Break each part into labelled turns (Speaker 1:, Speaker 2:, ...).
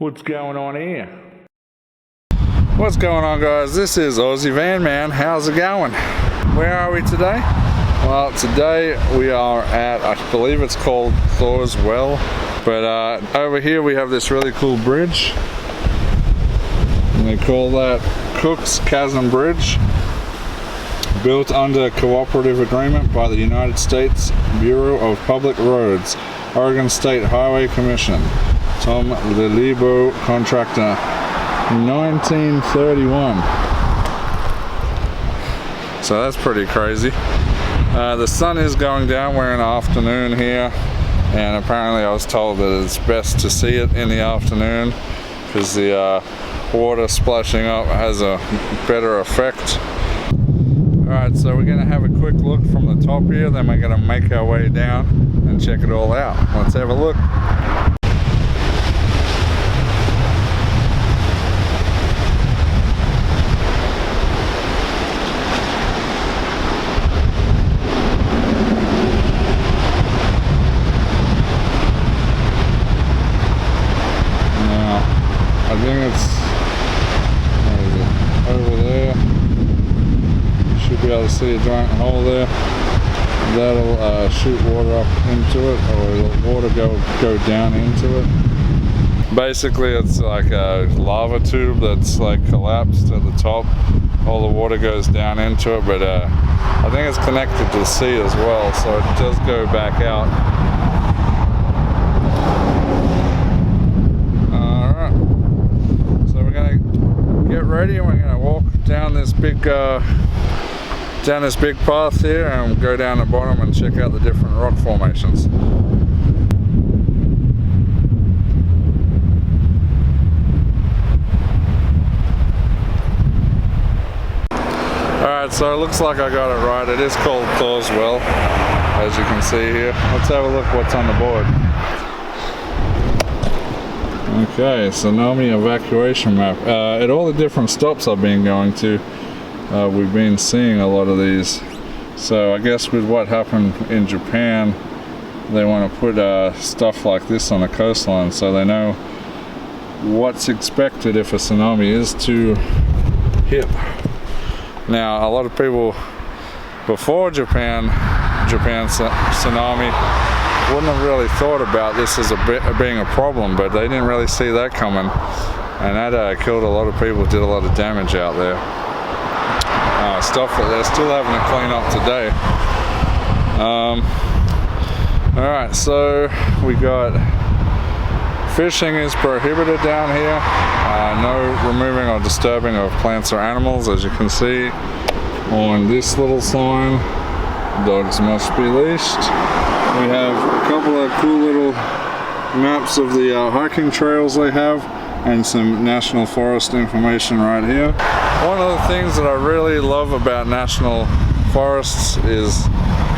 Speaker 1: What's going on here? What's going on, guys? This is Aussie Van Man. How's it going? Where are we today? Well, today we are at, I believe it's called Thor's Well, but over here we have this really cool bridge, and they call that Cook's Chasm Bridge, built under cooperative agreement by the United States Bureau of Public Roads, Oregon State Highway Commission, Tom Lilibo, contractor, 1931. So that's pretty crazy. The sun is going down. We're in the afternoon here, and apparently I was told that it's best to see it in the afternoon because the water splashing up has a better effect. Alright, so we're going to have a quick look from the top here, then we're going to make our way down and check it all out. Let's have a look. I think it's, where is it? Over there. You should be able to see a giant hole there. That'll shoot water up into it, or the water go down into it. Basically, it's like a lava tube that's like collapsed at the top. All the water goes down into it, but I think it's connected to the sea as well, so it does go back out. Get ready, and we're going to walk down this big path here and go down the bottom and check out the different rock formations. Alright, so it looks like I got it right. It is called Thor's Well, as you can see here. Let's have a look what's on the board. Okay, tsunami evacuation map. At all the different stops I've been going to, we've been seeing a lot of these. So I guess with what happened in Japan, they want to put stuff like this on the coastline so they know what's expected if a tsunami is to hit. Now, a lot of people before Japan tsunami wouldn't have really thought about this as being a problem, but they didn't really see that coming, and that killed a lot of people, did a lot of damage out there. Stuff that they're still having to clean up today. Alright, so we got fishing is prohibited down here. No removing or disturbing of plants or animals, as you can see on this little sign. Dogs must be leashed. We have a couple of cool little maps of the hiking trails they have, and some national forest information right here. One of the things that I really love about national forests is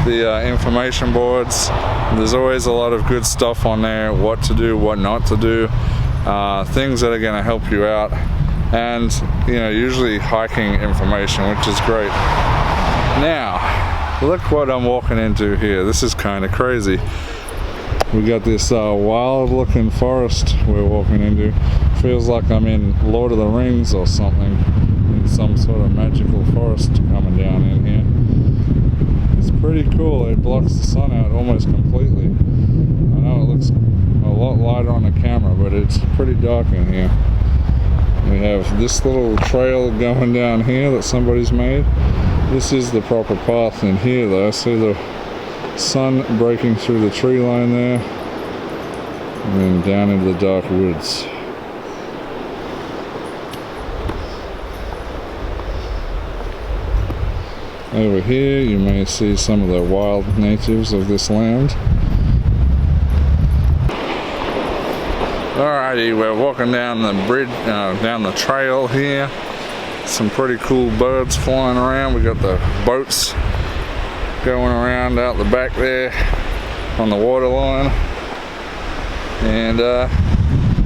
Speaker 1: the information boards. There's always a lot of good stuff on there, what to do, what not to do, things that are going to help you out, and usually hiking information, which is great. Now, look what I'm walking into here. This is kind of crazy. We got this wild looking forest we're walking into. Feels like I'm in Lord of the Rings or something, in some sort of magical forest coming down in here. It's pretty cool. It blocks the sun out almost completely. I know it looks a lot lighter on the camera, but it's pretty dark in here. We have this little trail going down here that somebody's made. This is the proper path in here though. See the sun breaking through the tree line there, and then down into the dark woods. Over here you may see some of the wild natives of this land. Alrighty, we're walking down the bridge, down the trail here. Some pretty cool birds flying around. We got the boats going around out the back there on the water line, and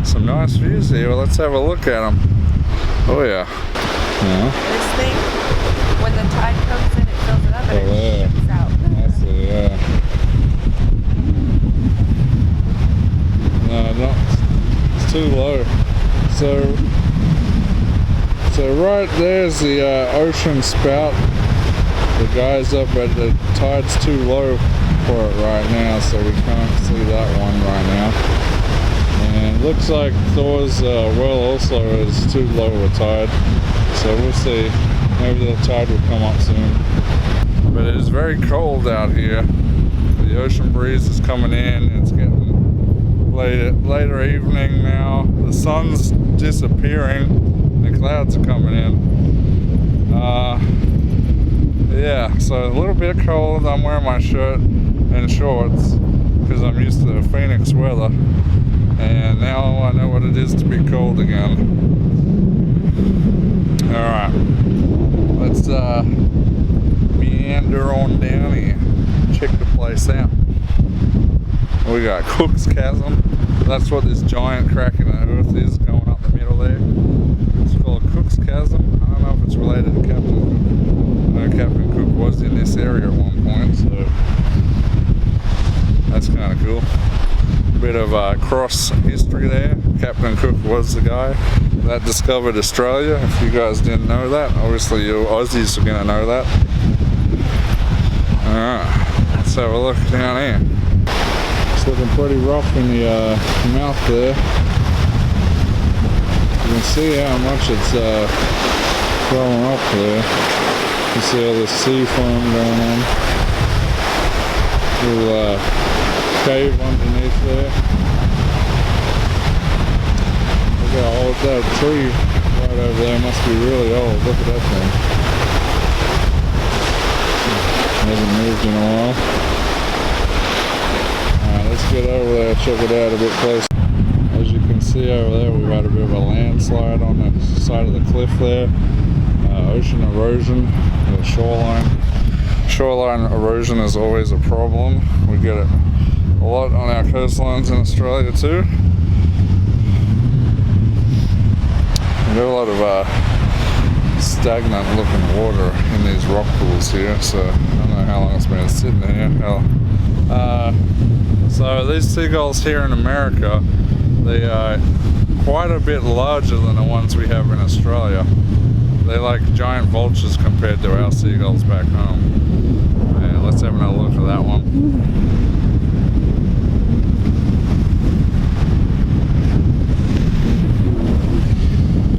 Speaker 1: some nice views here. Well, let's have a look at them. Oh yeah.
Speaker 2: This thing, when the tide comes in, it fills it up and it shoots out.
Speaker 1: I see, yeah. No, it's too low. So right there's the ocean spout. The guy's up, but the tide's too low for it right now, so we can't see that one right now. And looks like Thor's well also is too low of a tide, so we'll see. Maybe the tide will come up soon. But it is very cold out here. The ocean breeze is coming in. It's getting later evening now. The sun's disappearing. The clouds are coming in. Yeah, so a little bit cold. I'm wearing my shirt and shorts because I'm used to the Phoenix weather. And now I know what it is to be cold again. Alright, let's meander on down here. Check the place out. We got Cook's Chasm. That's what this giant crack in the earth is going up the middle there. It's called Cook's Chasm. I don't know if it's related to Captain Cook. I know Captain Cook was in this area at one point, so that's kind of cool. Bit of cross history there. Captain Cook was the guy that discovered Australia. If you guys didn't know that, obviously you Aussies are going to know that. Alright, let's have a look down here. It's looking pretty rough in the mouth there. You can see how much it's going up there. You see all this sea foam going on. Little cave underneath there. Look how old that tree right over there must be really old. Look at that thing. Hasn't moved in a while. Alright, let's get over there, check it out a bit closer. As you can see over there, we've had a bit of a landslide on the side of the cliff there. Ocean erosion, the shoreline erosion is always a problem. We get it a lot on our coastlines in Australia too. We get a lot of stagnant looking water in these rock pools here, so I don't know how long it's been sitting here. So these seagulls here in America, they are quite a bit larger than the ones we have in Australia. They're like giant vultures compared to our seagulls back home. Yeah, let's have another look at that one.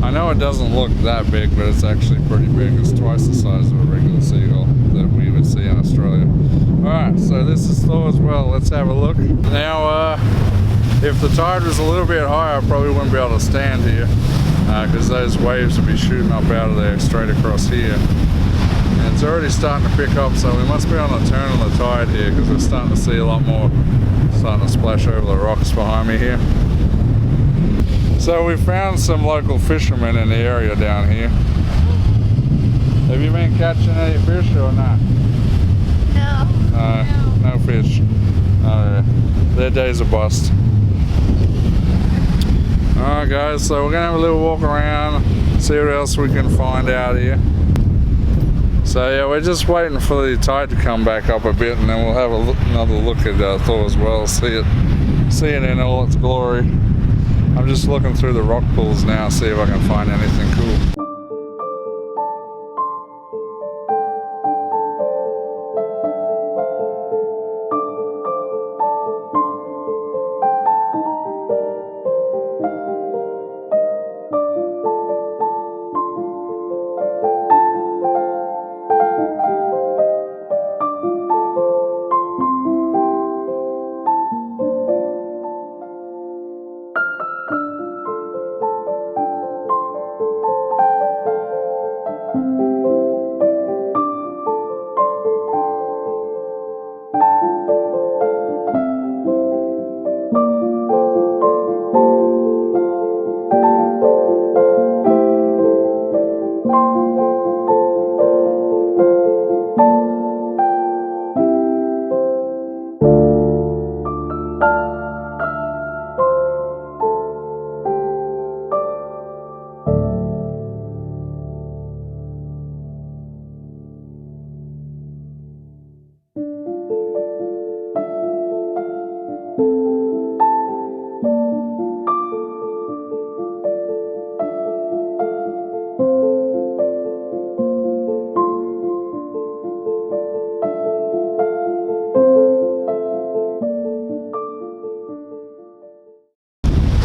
Speaker 1: I know it doesn't look that big, but it's actually pretty big. It's twice the size of a regular seagull that we would see in Australia. Alright, so this is Thor as well. Let's have a look. Now, if the tide was a little bit higher, I probably wouldn't be able to stand here because those waves would be shooting up out of there straight across here. And it's already starting to pick up, so we must be on a turn on the tide here because we're starting to see a lot more starting to splash over the rocks behind me here. So we found some local fishermen in the area down here. Have you been catching any fish or not?
Speaker 2: No.
Speaker 1: No fish. Their day's a bust. Alright guys, so we're going to have a little walk around, see what else we can find out here. So yeah, we're just waiting for the tide to come back up a bit and then we'll have another look at Thor as well, see it in all its glory. I'm just looking through the rock pools now, see if I can find anything cool.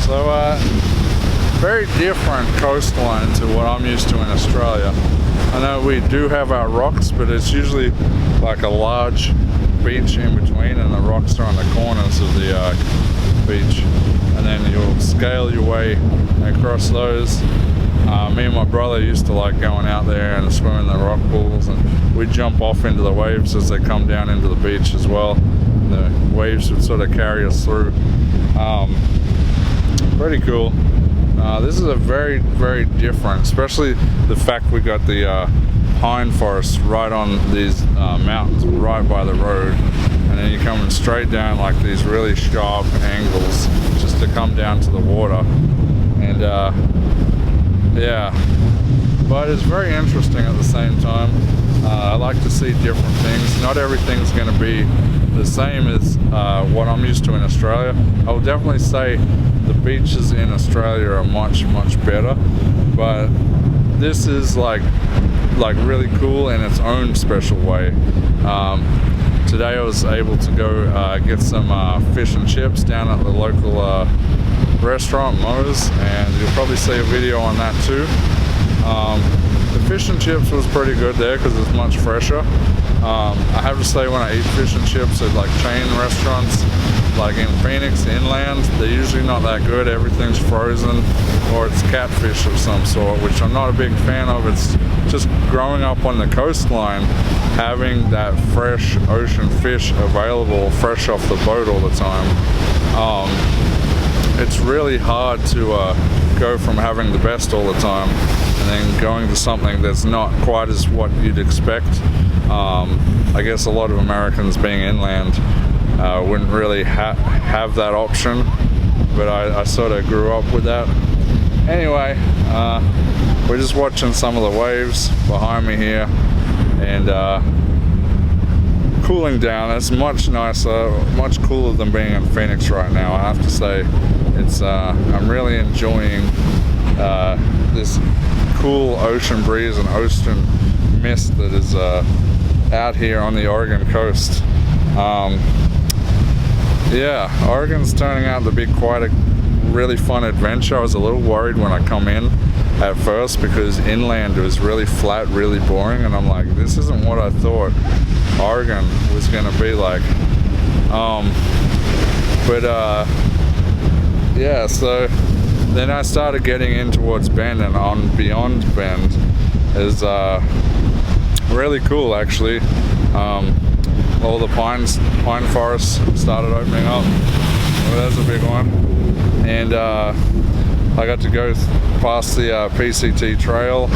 Speaker 1: So very different coastline to what I'm used to in Australia. I know we do have our rocks, but it's usually like a large beach in between, and the rocks are on the corners of the beach, and then you'll scale your way across those. Me and my brother used to like going out there and swim in the rock pools, and we'd jump off into the waves as they come down into the beach as well. The waves would sort of carry us through. Pretty cool. This is a very, very different, especially the fact we got the pine forest right on these mountains, right by the road, and then you're coming straight down like these really sharp angles just to come down to the water. And yeah, but it's very interesting at the same time. I like to see different things. Not everything's going to be the same as what I'm used to in Australia. I will definitely say the beaches in Australia are much, much better, but this is like really cool in its own special way. Today I was able to go get some fish and chips down at the local restaurant, Mo's, and you'll probably see a video on that too. The fish and chips was pretty good there because it's much fresher. I have to say, when I eat fish and chips at like chain restaurants, like in Phoenix inland, they're usually not that good. Everything's frozen, or it's catfish of some sort, which I'm not a big fan of. It's just growing up on the coastline, having that fresh ocean fish available fresh off the boat all the time. It's really hard to go from having the best all the time and then going to something that's not quite as what you'd expect. I guess a lot of Americans being inland wouldn't really have that option, but I sort of grew up with that. Anyway, we're just watching some of the waves behind me here, and cooling down. It's much nicer, much cooler than being in Phoenix right now, I have to say. It's I'm really enjoying this cool ocean breeze and ocean mist that is out here on the Oregon coast. Yeah, Oregon's turning out to be quite a really fun adventure. I was a little worried when I come in at first because inland was really flat, really boring, and I'm like, this isn't what I thought Oregon was gonna be like. Yeah, so then I started getting in towards Bend, and on beyond Bend is really cool actually. All the pine forests started opening up. Well, there's a big one, and I got to go past the PCT trail,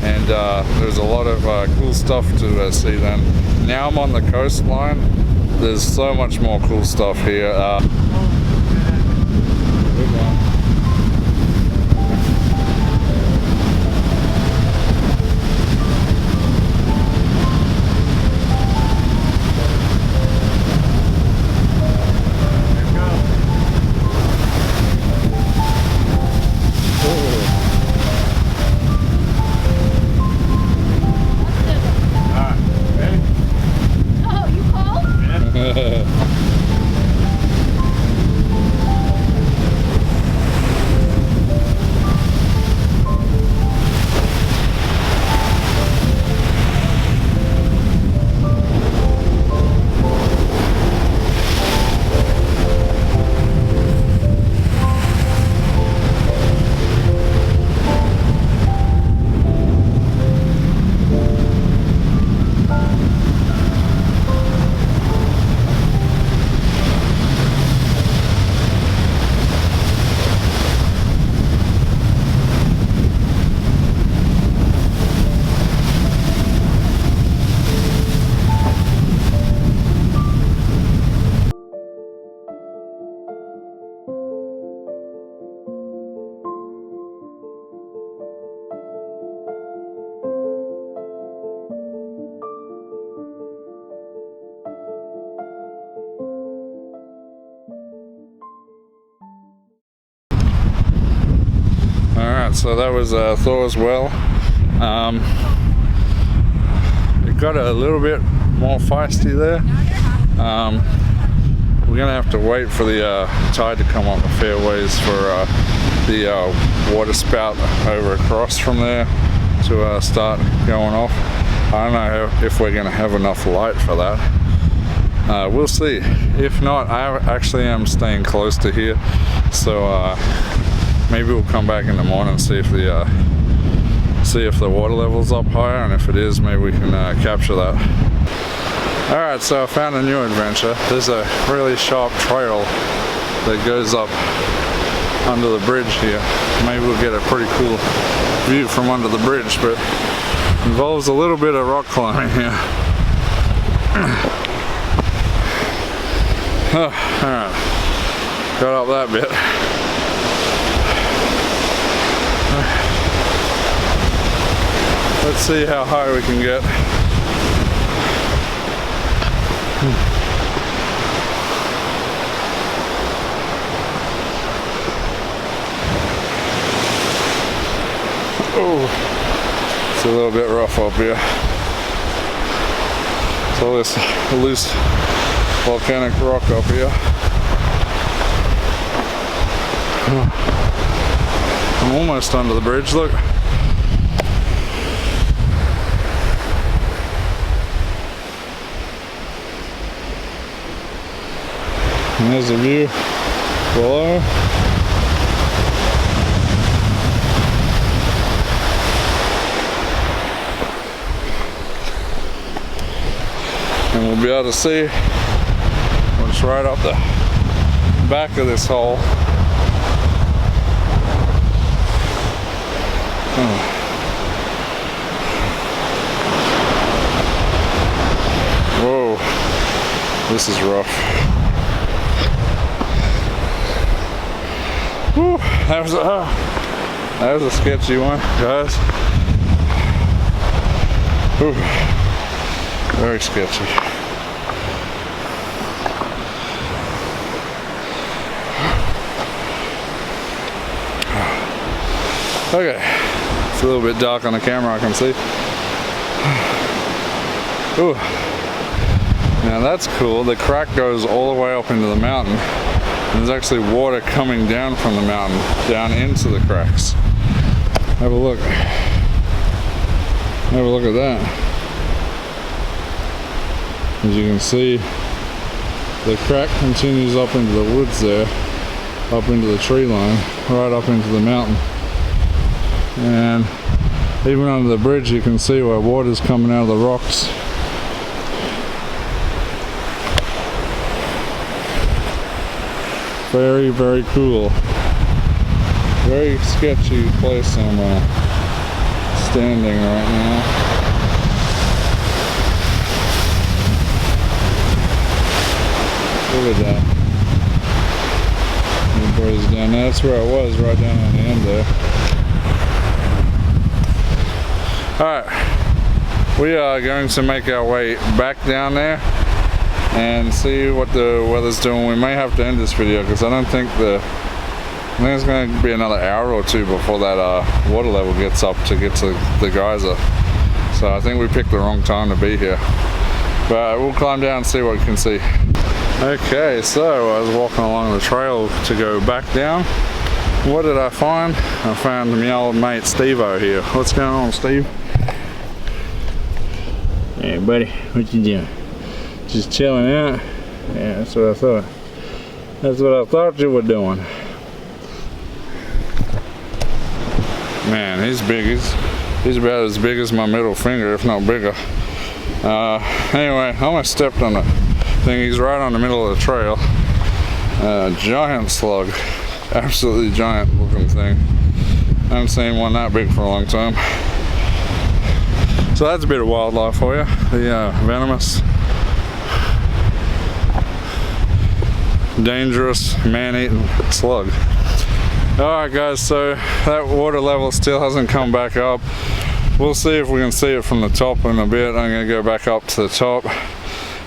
Speaker 1: and there's a lot of cool stuff to see then. Now I'm on the coastline. There's so much more cool stuff here. Big one. So that was Thor's well. It got a little bit more feisty there. we're gonna have to wait for the tide to come up a fair ways for the water spout over across from there to start going off. I don't know if we're gonna have enough light for that. We'll see. If not, I actually am staying close to here, so maybe we'll come back in the morning and see if the water level's up higher, and if it is, maybe we can capture that. Alright, so I found a new adventure. There's a really sharp trail that goes up under the bridge here. Maybe we'll get a pretty cool view from under the bridge, but involves a little bit of rock climbing here. Alright, got up that bit. Let's see how high we can get. Oh, it's a little bit rough up here. It's all this loose volcanic rock up here. I'm almost under the bridge, look. And there's a view below. And we'll be able to see what's right up the back of this hole. Whoa, this is rough. Whew, that was a sketchy one, guys. Whew, very sketchy. Okay, it's a little bit dark on the camera, I can see. Ooh. Now that's cool. The crack goes all the way up into the mountain. And there's actually water coming down from the mountain, down into the cracks. Have a look. Have a look at that. As you can see, the crack continues up into the woods there, up into the tree line, right up into the mountain. And even under the bridge you can see where water's coming out of the rocks. Very, very cool. Very sketchy place I'm standing right now. Look at that. It goes down. That's where I was, right down on the end there. Alright, we are going to make our way back down there and see what the weather's doing. We may have to end this video because I think it's going to be another hour or two before that water level gets up to get to the geyser. So I think we picked the wrong time to be here. But we'll climb down and see what we can see. Okay, so I was walking along the trail to go back down. What did I find? I found my old mate Steve-O here. What's going on, Steve?
Speaker 3: Hey buddy, what you doing? Just chilling out? Yeah, that's what I thought. That's what I thought you were doing.
Speaker 1: Man, he's big. He's about as big as my middle finger, if not bigger. Anyway, I almost stepped on the thing. He's right on the middle of the trail. Giant slug. Absolutely giant looking thing. I haven't seen one that big for a long time. So that's a bit of wildlife for you. The venomous, dangerous, man-eating slug. Alright guys, so that water level still hasn't come back up. We'll see if we can see it from the top in a bit. I'm going to go back up to the top.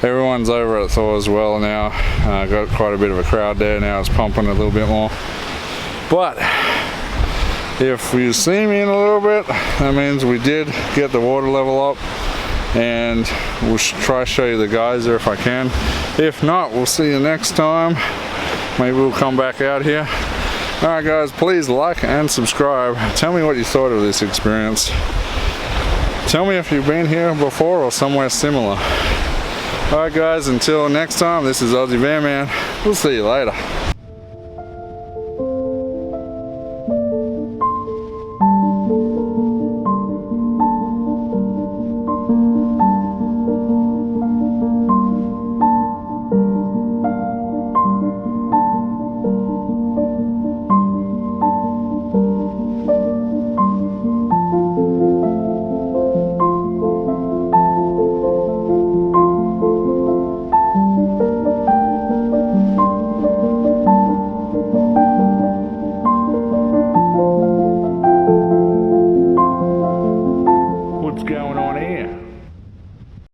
Speaker 1: Everyone's over at Thor as well now. Got quite a bit of a crowd there now. It's pumping a little bit more. But if you see me in a little bit, that means we did get the water level up, and we'll try to show you the geyser if I can. If not, we'll see you next time. Maybe we'll come back out here. Alright guys, please like and subscribe. Tell me what you thought of this experience. Tell me if you've been here before or somewhere similar. Alright guys, until next time, this is Aussie Van Man. We'll see you later. What's going on here?